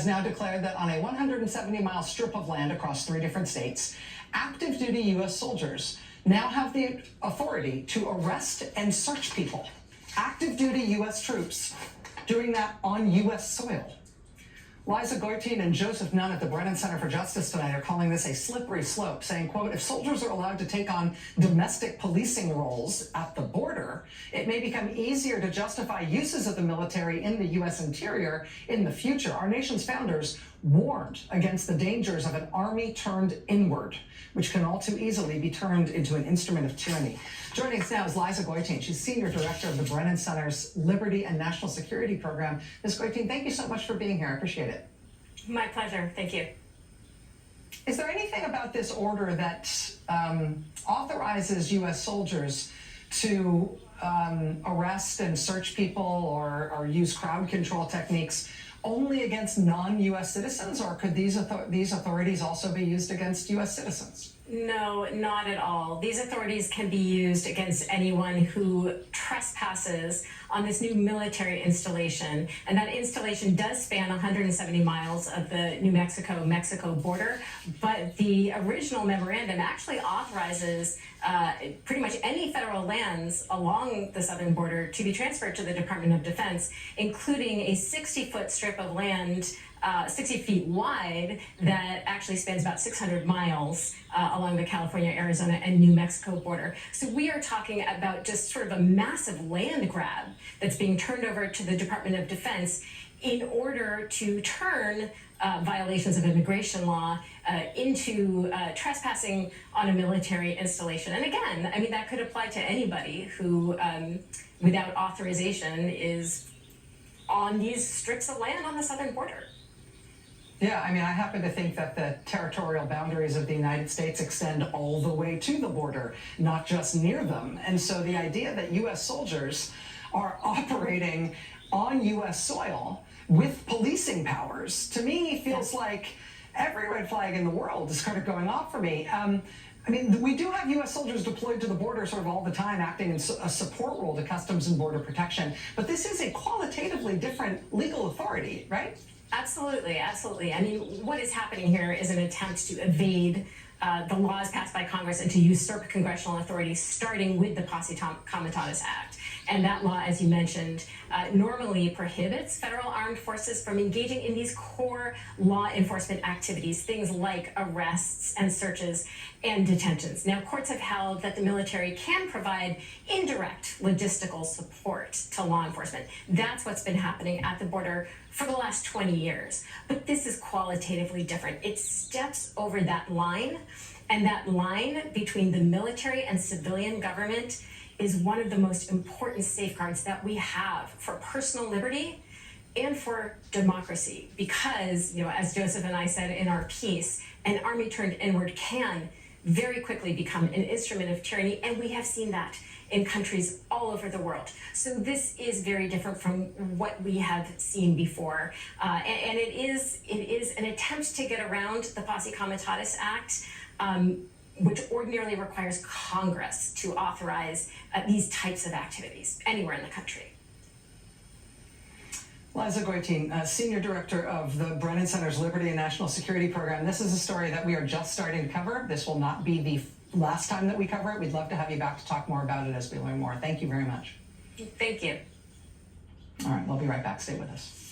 has now declared that on a 170-mile strip of land across 3 different states, active duty U.S. soldiers now have the authority to arrest and search people. Active duty U.S. troops doing that on U.S. soil. Liza Goitein and Joseph Nunn at the Brennan Center for Justice tonight are calling this a slippery slope, saying, quote, if soldiers are allowed to take on domestic policing roles at the border, it may become easier to justify uses of the military in the U.S. interior in the future. Our nation's founders warned against the dangers of an army turned inward, which can all too easily be turned into an instrument of tyranny. Joining us now is Liza Goitein. She's Senior Director of the Brennan Center's Liberty and National Security Program. Ms. Goitein, thank you so much for being here. I appreciate it. My pleasure. Thank you. Is there anything about this order that authorizes U.S. soldiers to arrest and search people or use crowd control techniques only against non-U.S. citizens, or could these authorities also be used against U.S. citizens? No, not at all. These authorities can be used against anyone who trespasses on this new military installation. And that installation does span 170 miles of the New Mexico border. But the original memorandum actually authorizes pretty much any federal lands along the southern border to be transferred to the Department of Defense, including a 60-foot strip of land 60 feet wide that actually spans about 600 miles along the California, Arizona, and New Mexico border. So we are talking about just sort of a massive land grab that's being turned over to the Department of Defense in order to turn violations of immigration law into trespassing on a military installation. And again, I mean, that could apply to anybody who, without authorization, is on these strips of land on the southern border. Yeah, I mean, I happen to think that the territorial boundaries of the United States extend all the way to the border, not just near them. And so the idea that U.S. soldiers are operating on U.S. soil with policing powers, to me, feels like every red flag in the world is kind of going off for me. I mean, we do have U.S. soldiers deployed to the border sort of all the time, acting in a support role to Customs and Border Protection. But this is a qualitatively different legal authority, right? Absolutely, absolutely. I mean, what is happening here is an attempt to evade the laws passed by Congress and to usurp congressional authority, starting with the Posse Comitatus Act. And that law, as you mentioned, normally prohibits federal armed forces from engaging in these core law enforcement activities, things like arrests and searches and detentions. Now, courts have held that the military can provide indirect logistical support to law enforcement. That's what's been happening at the border for the last 20 years. But this is qualitatively different. It steps over that line, and that line between the military and civilian government is one of the most important safeguards that we have for personal liberty and for democracy. Because, you know, as Joseph and I said in our piece, an army turned inward can very quickly become an instrument of tyranny, and we have seen that in countries all over the world. So this is very different from what we have seen before. And it is an attempt to get around the Posse Comitatus Act, which ordinarily requires Congress to authorize these types of activities anywhere in the country. Liza Goitein, Senior Director of the Brennan Center's Liberty and National Security Program. This is a story that we are just starting to cover. This will not be the last time that we cover it. We'd love to have you back to talk more about it as we learn more. Thank you very much. Thank you. All right, we'll be right back. Stay with us.